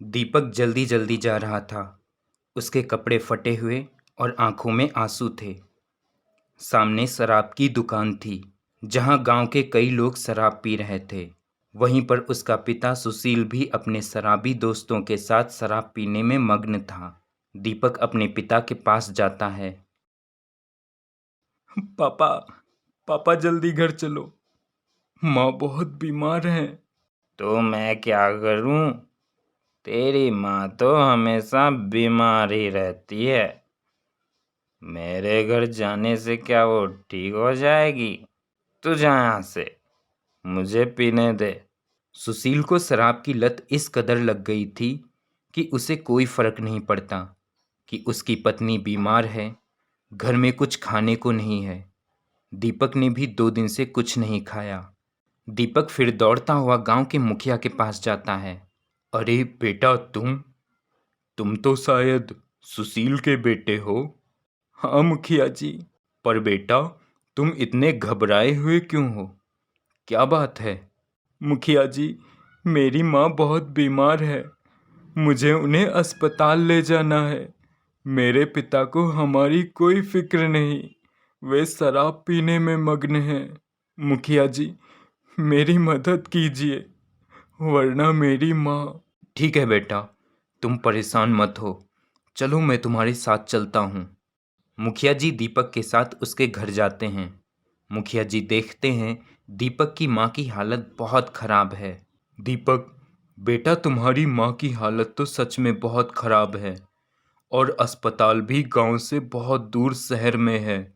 दीपक जल्दी जल्दी जा रहा था। उसके कपड़े फटे हुए और आंखों में आंसू थे। सामने शराब की दुकान थी, जहां गांव के कई लोग शराब पी रहे थे। वहीं पर उसका पिता सुशील भी अपने शराबी दोस्तों के साथ शराब पीने में मग्न था। दीपक अपने पिता के पास जाता है। पापा, पापा जल्दी घर चलो, माँ बहुत बीमार है। तो मैं क्या करूं? तेरी माँ तो हमेशा बीमार ही रहती है। मेरे घर जाने से क्या वो ठीक हो जाएगी? तू जा यहाँ से, मुझे पीने दे। सुशील को शराब की लत इस कदर लग गई थी कि उसे कोई फर्क नहीं पड़ता कि उसकी पत्नी बीमार है, घर में कुछ खाने को नहीं है। दीपक ने भी 2 दिन से कुछ नहीं खाया। दीपक फिर दौड़ता हुआ गांव के मुखिया के पास जाता है। अरे बेटा, तुम तो शायद सुशील के बेटे हो। हाँ मुखिया जी। पर बेटा, तुम इतने घबराए हुए क्यों हो? क्या बात है? मुखिया जी, मेरी माँ बहुत बीमार है, मुझे उन्हें अस्पताल ले जाना है। मेरे पिता को हमारी कोई फिक्र नहीं, वे शराब पीने में मग्न हैं। मुखिया जी, मेरी मदद कीजिए, वरना मेरी माँ। ठीक है बेटा, तुम परेशान मत हो। चलो मैं तुम्हारे साथ चलता हूँ। मुखिया जी दीपक के साथ उसके घर जाते हैं। मुखिया जी देखते हैं दीपक की माँ की हालत बहुत खराब है। दीपक, बेटा तुम्हारी माँ की हालत तो सच में बहुत खराब है, और अस्पताल भी गांव से बहुत दूर शहर में है।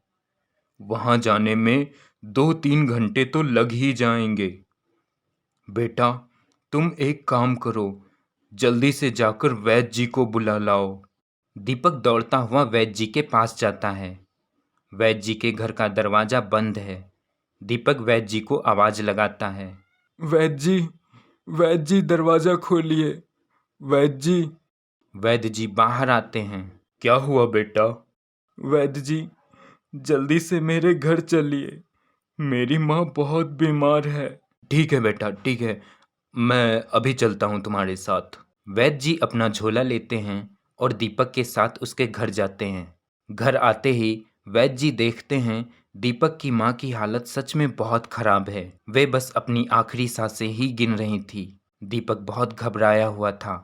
वहां जाने में 2-3 घंटे तो लग ही जाएंगे। बेटा, तुम एक काम करो, जल्दी से जाकर वैद्य जी को बुला लाओ। दीपक दौड़ता हुआ वैद्य जी के पास जाता है। वैद्य जी के घर का दरवाजा बंद है। दीपक वैद्य जी को आवाज लगाता है। वैद्य जी, वैद्य जी दरवाजा खोलिए, वैद्य जी। वैद्य जी बाहर आते हैं। क्या हुआ बेटा? वैद्य जी, जल्दी से मेरे घर चलिए, मेरी माँ बहुत बीमार है। ठीक है बेटा, ठीक है, मैं अभी चलता हूँ तुम्हारे साथ। वैद्य जी अपना झोला लेते हैं और दीपक के साथ उसके घर जाते हैं। घर आते ही वैद्य जी देखते हैं दीपक की माँ की हालत सच में बहुत खराब है। वे बस अपनी आखिरी सांसें ही गिन रही थी। दीपक बहुत घबराया हुआ था।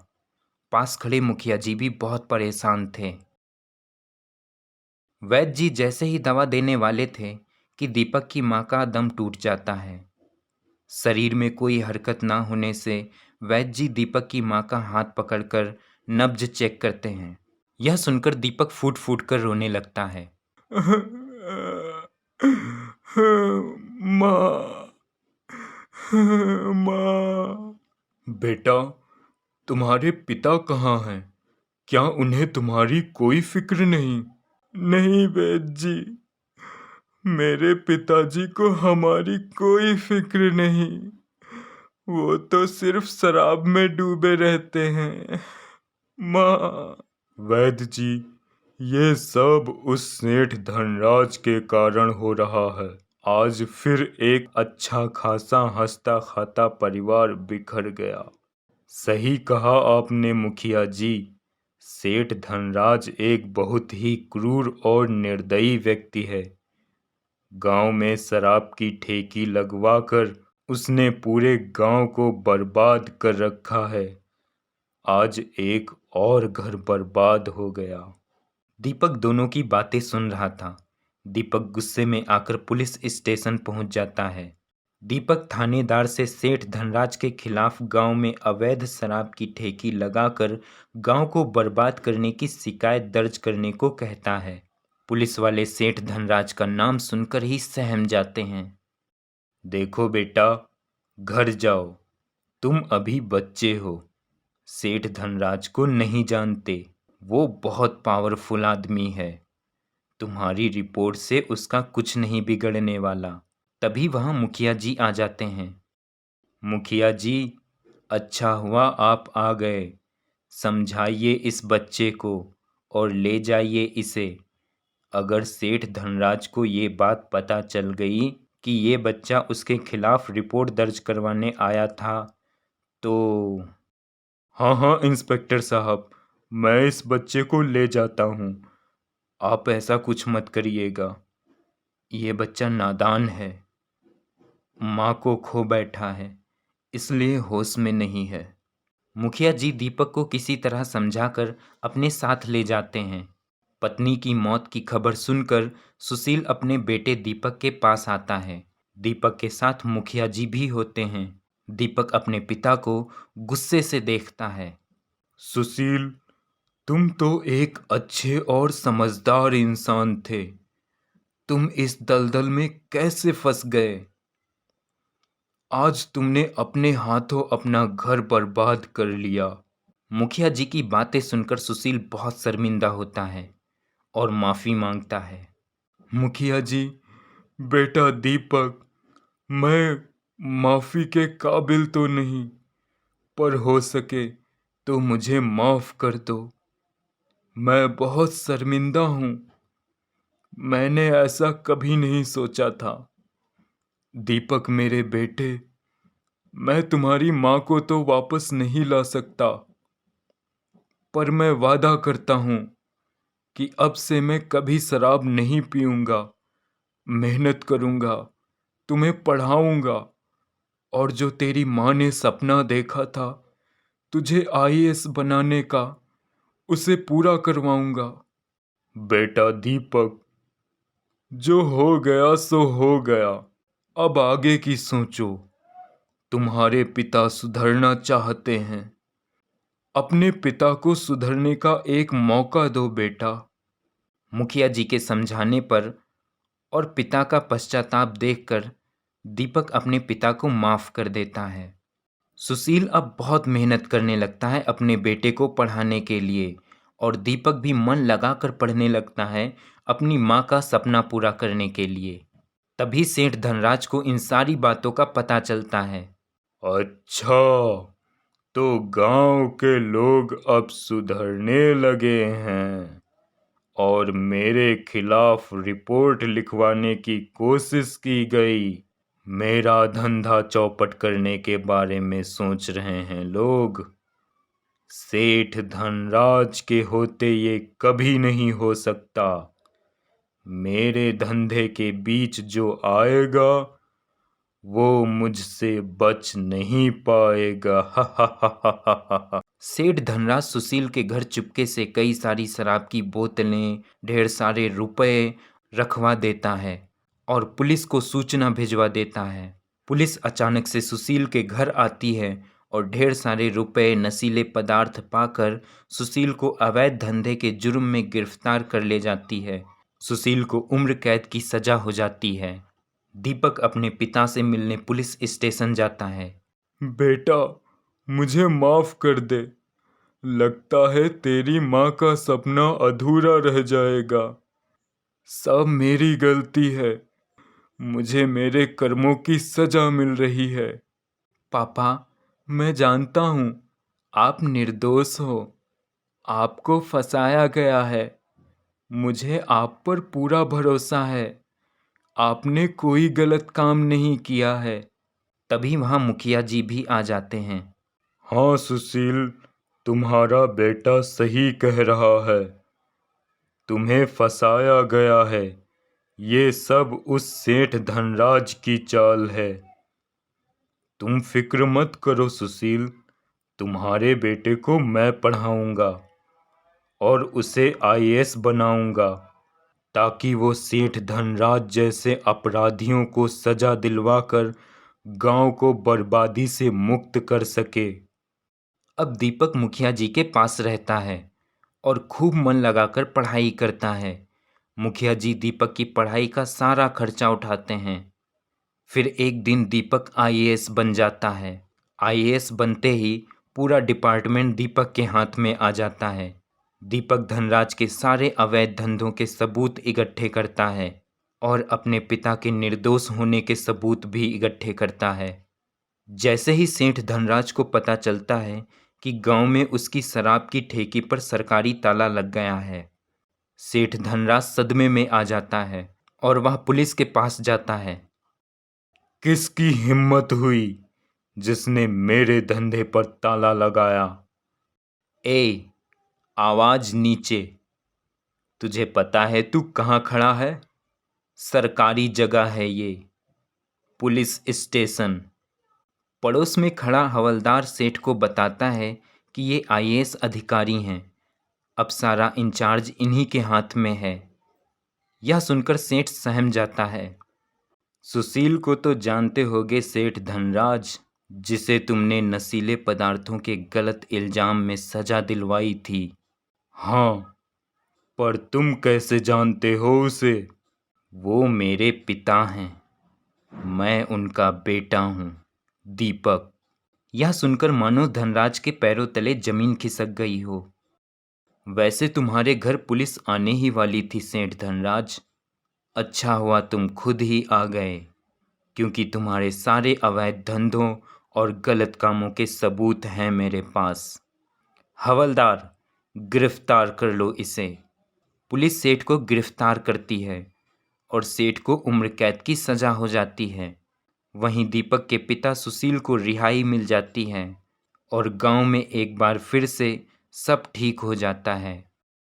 पास खड़े मुखिया जी भी बहुत परेशान थे। वैद्य जी जैसे ही दवा देने वाले थे कि दीपक की माँ का दम टूट जाता है। शरीर में कोई हरकत ना होने से वैद्य जी दीपक की माँ का हाथ पकड़कर नब्ज चेक करते हैं। यह सुनकर दीपक फूट फूट कर रोने लगता है। माँ, माँ। बेटा, तुम्हारे पिता कहाँ हैं? क्या उन्हें तुम्हारी कोई फिक्र नहीं? नहीं वैद्य जी, मेरे पिताजी को हमारी कोई फिक्र नहीं, वो तो सिर्फ शराब में डूबे रहते हैं। माँ। वैद्य जी, ये सब उस सेठ धनराज के कारण हो रहा है। आज फिर एक अच्छा खासा हंसता खाता परिवार बिखर गया। सही कहा आपने मुखिया जी। सेठ धनराज एक बहुत ही क्रूर और निर्दयी व्यक्ति है। गांव में शराब की ठेकी लगवाकर उसने पूरे गांव को बर्बाद कर रखा है। आज एक और घर बर्बाद हो गया। दीपक दोनों की बातें सुन रहा था। दीपक गुस्से में आकर पुलिस स्टेशन पहुंच जाता है। दीपक थानेदार से सेठ धनराज के खिलाफ गांव में अवैध शराब की ठेकी लगाकर गांव को बर्बाद करने की शिकायत दर्ज करने को कहता है। पुलिस वाले सेठ धनराज का नाम सुनकर ही सहम जाते हैं। देखो बेटा, घर जाओ, तुम अभी बच्चे हो। सेठ धनराज को नहीं जानते, वो बहुत पावरफुल आदमी है। तुम्हारी रिपोर्ट से उसका कुछ नहीं बिगड़ने वाला। तभी वहां मुखिया जी आ जाते हैं। मुखिया जी, अच्छा हुआ आप आ गए। समझाइए इस बच्चे को और ले जाइए इसे। अगर सेठ धनराज को ये बात पता चल गई कि ये बच्चा उसके खिलाफ रिपोर्ट दर्ज करवाने आया था तो हाँ हाँ इंस्पेक्टर साहब, मैं इस बच्चे को ले जाता हूँ। आप ऐसा कुछ मत करिएगा। ये बच्चा नादान है, माँ को खो बैठा है, इसलिए होश में नहीं है। मुखिया जी दीपक को किसी तरह समझाकर अपने साथ ले जाते हैं। पत्नी की मौत की खबर सुनकर सुशील अपने बेटे दीपक के पास आता है। दीपक के साथ मुखिया जी भी होते हैं। दीपक अपने पिता को गुस्से से देखता है। सुशील, तुम तो एक अच्छे और समझदार इंसान थे। तुम इस दलदल में कैसे फंस गए? आज तुमने अपने हाथों अपना घर बर्बाद कर लिया। मुखिया जी की बातें सुनकर सुशील बहुत शर्मिंदा होता है और माफ़ी मांगता है। मुखिया जी, बेटा दीपक, मैं माफ़ी के काबिल तो नहीं, पर हो सके तो मुझे माफ़ कर दो। मैं बहुत शर्मिंदा हूँ। मैंने ऐसा कभी नहीं सोचा था। दीपक मेरे बेटे, मैं तुम्हारी माँ को तो वापस नहीं ला सकता, पर मैं वादा करता हूँ कि अब से मैं कभी शराब नहीं पीऊँगा, मेहनत करूँगा, तुम्हें पढ़ाऊँगा और जो तेरी माँ ने सपना देखा था तुझे आईएएस बनाने का, उसे पूरा करवाऊँगा। बेटा दीपक, जो हो गया सो हो गया, अब आगे की सोचो। तुम्हारे पिता सुधरना चाहते हैं, अपने पिता को सुधरने का एक मौका दो बेटा। मुखिया जी के समझाने पर और पिता का पश्चाताप देखकर दीपक अपने पिता को माफ कर देता है। सुशील अब बहुत मेहनत करने लगता है अपने बेटे को पढ़ाने के लिए और दीपक भी मन लगाकर पढ़ने लगता है अपनी माँ का सपना पूरा करने के लिए। तभी सेठ धनराज को इन सारी बातों का पता चलता है। अच्छा, तो गांव के लोग अब सुधरने लगे हैं और मेरे खिलाफ रिपोर्ट लिखवाने की कोशिश की गई। मेरा धंधा चौपट करने के बारे में सोच रहे हैं लोग। सेठ धनराज के होते ये कभी नहीं हो सकता। मेरे धंधे के बीच जो आएगा वो मुझसे बच नहीं पाएगा। हा हा हा हा हा हा। सेठ धनराज सुशील के घर चुपके से कई सारी शराब की बोतलें, ढेर सारे रुपए रखवा देता है और पुलिस को सूचना भिजवा देता है। पुलिस अचानक से सुशील के घर आती है और ढेर सारे रुपए, नशीले पदार्थ पाकर सुशील को अवैध धंधे के जुर्म में गिरफ्तार कर ले जाती है। सुशील को उम्र कैद की सजा हो जाती है। दीपक अपने पिता से मिलने पुलिस स्टेशन जाता है। बेटा, मुझे माफ कर दे। लगता है तेरी माँ का सपना अधूरा रह जाएगा। सब मेरी गलती है। मुझे मेरे कर्मों की सजा मिल रही है। पापा, मैं जानता हूँ आप निर्दोष हो। आपको फंसाया गया है। मुझे आप पर पूरा भरोसा है। आपने कोई गलत काम नहीं किया है। तभी वहाँ मुखिया जी भी आ जाते हैं। हाँ सुशील, तुम्हारा बेटा सही कह रहा है। तुम्हें फंसाया गया है। ये सब उस सेठ धनराज की चाल है। तुम फिक्र मत करो सुशील, तुम्हारे बेटे को मैं पढ़ाऊंगा और उसे आईएएस बनाऊंगा ताकि वो सेठ धनराज जैसे अपराधियों को सजा दिलवाकर गांव को बर्बादी से मुक्त कर सके। अब दीपक मुखिया जी के पास रहता है और खूब मन लगाकर पढ़ाई करता है। मुखिया जी दीपक की पढ़ाई का सारा खर्चा उठाते हैं। फिर एक दिन दीपक आईएएस बन जाता है। आईएएस बनते ही पूरा डिपार्टमेंट दीपक के हाथ में आ जाता है। दीपक धनराज के सारे अवैध धंधों के सबूत इकट्ठे करता है और अपने पिता के निर्दोष होने के सबूत भी इकट्ठे करता है। जैसे ही सेठ धनराज को पता चलता है कि गांव में उसकी शराब की ठेकी पर सरकारी ताला लग गया है, सेठ धनराज सदमे में आ जाता है और वह पुलिस के पास जाता है। किसकी हिम्मत हुई जिसने मेरे धंधे पर ताला लगाया? ए, आवाज नीचे। तुझे पता है तू कहाँ खड़ा है? सरकारी जगह है ये, पुलिस स्टेशन। पड़ोस में खड़ा हवलदार सेठ को बताता है कि ये आईएएस अधिकारी हैं। अब सारा इंचार्ज इन्हीं के हाथ में है। यह सुनकर सेठ सहम जाता है। सुशील को तो जानते होगे सेठ धनराज, जिसे तुमने नशीले पदार्थों के गलत इल्जाम में सजा दिलवाई थी। हाँ, पर तुम कैसे जानते हो उसे? वो मेरे पिता हैं, मैं उनका बेटा हूँ, दीपक। यह सुनकर मानो धनराज के पैरों तले जमीन खिसक गई हो। वैसे तुम्हारे घर पुलिस आने ही वाली थी सेठ धनराज। अच्छा हुआ तुम खुद ही आ गए, क्योंकि तुम्हारे सारे अवैध धंधों और गलत कामों के सबूत हैं मेरे पास। हवलदार, गिरफ्तार कर लो इसे। पुलिस सेठ को गिरफ्तार करती है और सेठ को उम्र कैद की सजा हो जाती है। वहीं दीपक के पिता सुशील को रिहाई मिल जाती है और गांव में एक बार फिर से सब ठीक हो जाता है।